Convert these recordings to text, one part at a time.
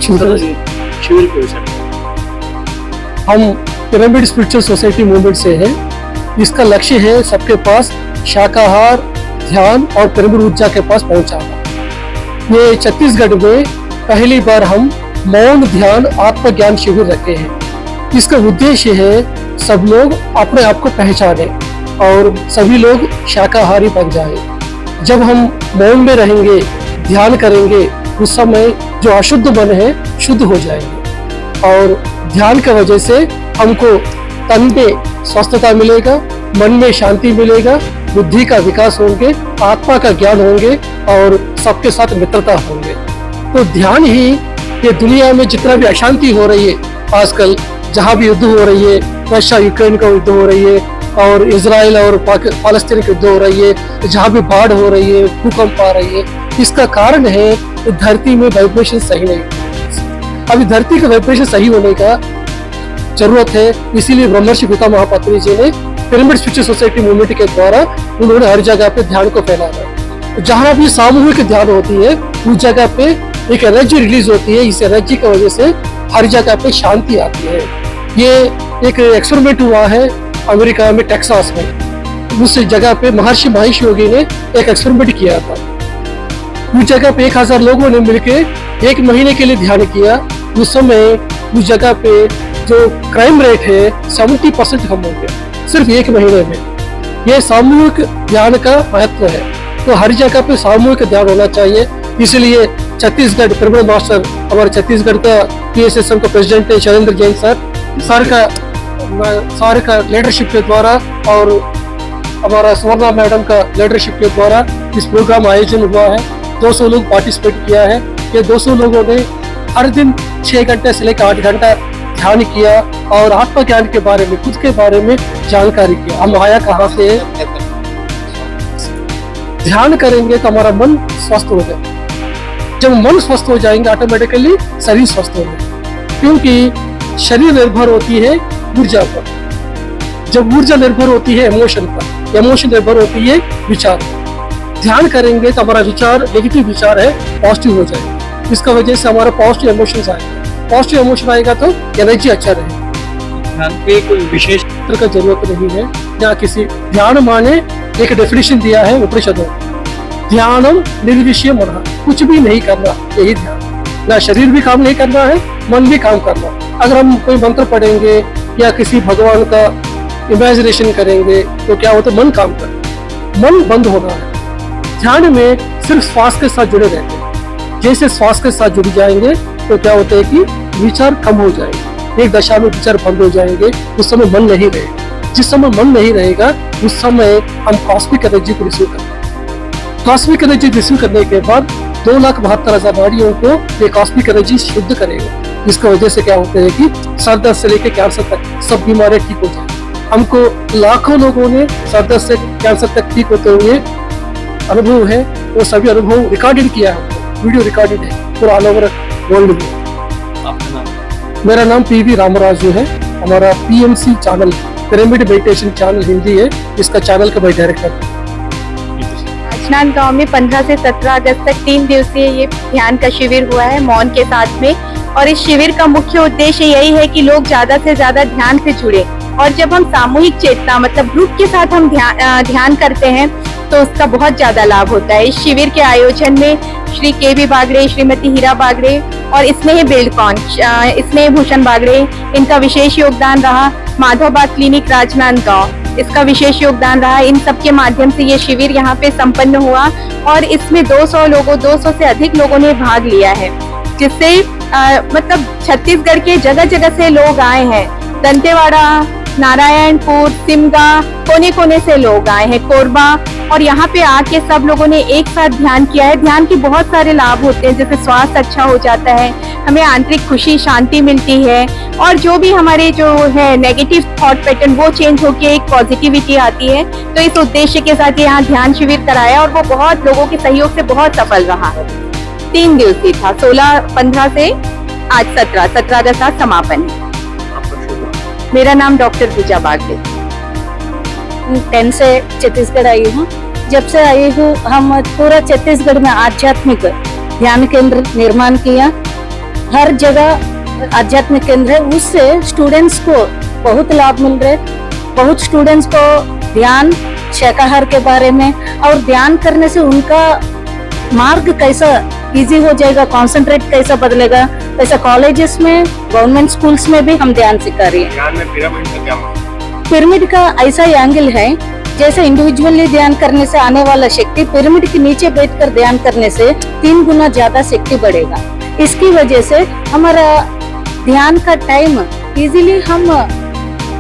शिविर के विषय में। हम पिरामिड स्पिरिचुअल सोसाइटी मूवमेंट से हैं। इसका लक्ष्य है सबके पास शाकाहार, ध्यान और पिरामिड ऊर्जा के पास पहुंचाना। ये छत्तीसगढ़ में पहली बार हम मौन ध्यान आत्मज्ञान शिविर रखे हैं। इसका उद्देश्य है सब लोग अपने आप को पहचाने और सभी लोग शाकाहारी बन जाए। जब हम मौन में रहेंगे, ध्यान करेंगे, उस समय जो अशुद्ध मन है शुद्ध हो जाएंगे और ध्यान की वजह से हमको तन में स्वस्थता मिलेगा, मन में शांति मिलेगा, बुद्धि का विकास होंगे, आत्मा का ज्ञान होंगे और सबके साथ मित्रता होंगे। तो ध्यान ही ये दुनिया में जितना भी अशांति हो रही है आजकल, जहाँ भी युद्ध हो रही है, रशिया यूक्रेन का युद्ध हो रही है और इजराइल और फालस्तीन की युद्ध हो रही है, जहाँ भी बाढ़ हो रही है, भूकंप आ रही है, इसका कारण है धरती में वाइब्रेशन सही नहीं। अभी धरती का वाइब्रेशन सही होने का जरूरत है। इसीलिए ब्रह्मर्षि पिता महापत्नी जी ने पिरामिड स्पिरिचुअल सोसाइटी मूवमेंट के द्वारा उन्होंने हर जगह पे ध्यान को फैलाया। जहाँ भी सामूहिक ध्यान होती है उस जगह पे एक एनर्जी रिलीज होती है। इस एनर्जी की वजह से हर जगह पे शांति आती है। ये एक एक्सपेरिमेंट हुआ है अमेरिका में, टेक्सास में। उस जगह पे महर्षि महेश योगी ने एक एक्सपेरिमेंट किया था। उस जगह पे 1000 लोगों ने मिलकर 1 महीने के लिए ध्यान किया। उस समय उस जगह पे जो क्राइम रेट है 70% कम हो गया सिर्फ 1 महीने में। यह सामूहिक ध्यान का महत्व है। तो हर जगह पे सामूहिक ध्यान होना चाहिए। इसलिए छत्तीसगढ़ पिरामिड मास्टर, हमारे छत्तीसगढ़ का PSSM का प्रेसिडेंट है शैलेंद्र जैन सर का लीडरशिप के द्वारा और हमारा स्वर्णा मैडम का लीडरशिप के द्वारा इस प्रोग्राम आयोजन हुआ है। 200 लोग पार्टिसिपेट किया है। ये 200 लोगों ने हर दिन 6 घंटे से लेकर 8 घंटा ध्यान किया और आत्मज्ञान के बारे में, खुद के बारे में जानकारी किया। हम आया कहाँ से, ध्यान करेंगे तो हमारा मन स्वस्थ हो जाए। जब मन स्वस्थ हो जाएंगे ऑटोमेटिकली शरीर स्वस्थ हो जाएगा, क्योंकि शरीर निर्भर होती है ऊर्जा पर। जब ऊर्जा निर्भर होती है इमोशन पर, इमोशन निर्भर होती है विचार पर। ध्यान करेंगे तो हमारा विचार नेगेटिव विचार है पॉजिटिव हो जाएगा। इसका वजह से हमारा पॉजिटिव इमोशंस आएगा। पॉजिटिव इमोशन आएगा तो एनर्जी अच्छा रहेगा। ध्यान पे कोई विशेष का जरूरत नहीं है। यहाँ किसी ध्यान माने एक डेफिनेशन दिया है उपनिषदों, ध्यानम निर्विषय मनः, कुछ भी नहीं करना, यही ध्यान। ना शरीर भी काम नहीं करना है, मन भी काम करना। अगर हम कोई मंत्र पढ़ेंगे या किसी भगवान का इमेजिनेशन करेंगे तो क्या होता है, मन काम करता, मन बंद होना है। ध्यान में सिर्फ श्वास के साथ जुड़े रहते हैं। जैसे श्वास के साथ जुड़ जाएंगे तो क्या होता है कि विचार कम हो जाएंगे, एक दशा में विचार बंद हो जाएंगे। उस समय मन नहीं रहेगा। जिस समय मन नहीं रहेगा उस समय हम कॉस्मिक एनर्जी को रिसीव करते हैं। कॉस्मिक एनर्जी रिसीव करने के बाद 2,72,000 नाड़ियों को ये कॉस्मिक एनर्जी शुद्ध करेगा। इसकी वजह से क्या होता है कि सर दर्द से लेकर कैंसर तक सब बीमारियां ठीक हो जाए। हमको लाखों लोगों ने सर दर्द से कैंसर तक ठीक होते हुए अनुभव है। वो सभी अनुभव रिकॉर्डेड किया है, वीडियो रिकॉर्डेड है पूरा ऑल ओवर वर्ल्ड में। आपका नाम? मेरा नाम PV रामराजू है। हमारा PMC channel, pyramid meditation channel Hindi है। इसका चैनल का मैं डायरेक्टर हूँ। राजनांदगांव में 15 से 17 अगस्त तक 3 दिवसीय ये ध्यान का शिविर हुआ है मौन के साथ में। और इस शिविर का मुख्य उद्देश्य यही है कि लोग ज्यादा से ज्यादा ध्यान से जुड़े। और जब हम सामूहिक चेतना मतलब ग्रुप के साथ हम ध्यान करते हैं तो उसका बहुत ज्यादा लाभ होता है। इस शिविर के आयोजन में श्री KB बागड़े, श्रीमती हीरा बागड़े और स्नेह बेल्डकॉन, स्नेह भूषण बागड़े, इनका विशेष योगदान रहा। माधवबाग क्लिनिक राजनांदगांव, इसका विशेष योगदान रहा। इन सब के माध्यम से ये शिविर यहाँ पे संपन्न हुआ और इसमें 200 से अधिक लोगों ने भाग लिया है, जिससे मतलब छत्तीसगढ़ के जगह जगह से लोग आए हैं। दंतेवाड़ा, नारायणपुर, सिमगा, कोने कोने से लोग आए हैं, कोरबा। और यहाँ पे आके सब लोगों ने एक साथ ध्यान किया है। ध्यान के बहुत सारे लाभ होते हैं, जैसे स्वास्थ्य अच्छा हो जाता है, हमें आंतरिक खुशी शांति मिलती है और जो भी हमारे जो है नेगेटिव थॉट पैटर्न वो चेंज होके एक पॉजिटिविटी आती है। तो इस उद्देश्य के साथ यहाँ ध्यान शिविर कराया और वो बहुत लोगों के सहयोग से बहुत सफल रहा। 3 दिवसीय था, 16-15 से आज 17 अगस्त का समापन है। मेरा नाम डॉक्टर पूजा बागड़े। 10 से छत्तीसगढ़ आई हूँ। जब से आई हूँ हम पूरा छत्तीसगढ़ में आध्यात्मिक ध्यान केंद्र निर्माण किया हर जगह आध्यात्मिक केंद्र है, उससे स्टूडेंट्स को बहुत लाभ मिल रहे। बहुत स्टूडेंट्स को ध्यान शाकाहार के बारे में, और ध्यान करने से उनका मार्ग कैसा इजी हो जाएगा, कंसंट्रेट कैसा बदलेगा। ऐसा कॉलेजेस में, गवर्नमेंट स्कूल्स में भी हम ध्यान सिखा रही है। ध्यान में पिरामिड का क्या मतलब? पिरामिड का ऐसा एंगल है, जैसे इंडिविजुअली ध्यान करने से आने वाला शक्ति पिरामिड के नीचे बैठकर ध्यान करने से 3 गुना ज्यादा शक्ति बढ़ेगा। इसकी वजह से हमारा ध्यान का टाइम इजीली हम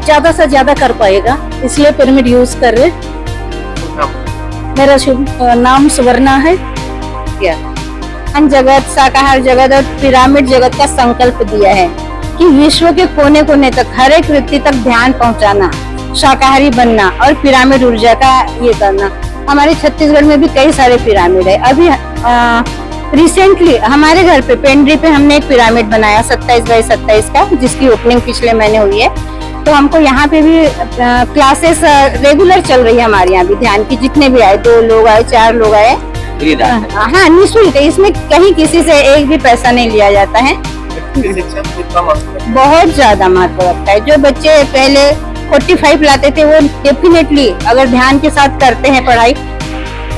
ज्यादा से ज्यादा कर पाएगा, इसलिए पिरामिड यूज कर रहे। मेरा शुभ नाम सुवर्णा है। ज्ञान जगत, शाकाहार जगत और पिरामिड जगत का संकल्प दिया है कि विश्व के कोने कोने तक हर एक व्यक्ति तक ध्यान पहुंचाना, शाकाहारी बनना और पिरामिड ऊर्जा का ये करना। हमारे छत्तीसगढ़ में भी कई सारे पिरामिड है। अभी रिसेंटली हमारे घर पे पेंड्री पे हमने एक पिरामिड बनाया 27 बाई 27 का, जिसकी ओपनिंग पिछले महीने हुई है। तो हमको यहाँ पे भी क्लासेस रेगुलर चल रही है हमारे यहाँ भी ध्यान की। जितने भी आए, 2 लोग आए, 4 लोग आए, हाँ निःशुल्क है। इसमें कहीं किसी से एक भी पैसा नहीं लिया जाता है। शिक्षा में कितना महत्व है? बहुत ज्यादा महत्व रखता है। जो बच्चे पहले 45 लाते थे, वो डेफिनेटली अगर ध्यान के साथ करते हैं पढ़ाई,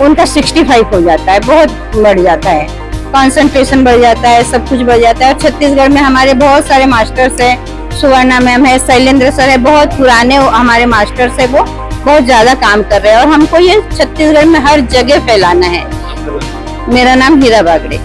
उनका 65 हो जाता है, बहुत बढ़ जाता है। कंसंट्रेशन बढ़ जाता है, सब कुछ बढ़ जाता है। और छत्तीसगढ़ में हमारे बहुत सारे मास्टर्स हैं, सुवर्णा मैम है, शैलेंद्र सर है, बहुत पुराने हमारे मास्टर्स है, वो बहुत ज्यादा काम कर रहे हैं और हमको ये छत्तीसगढ़ में हर जगह फैलाना है। मेरा नाम हीरा बागड़े।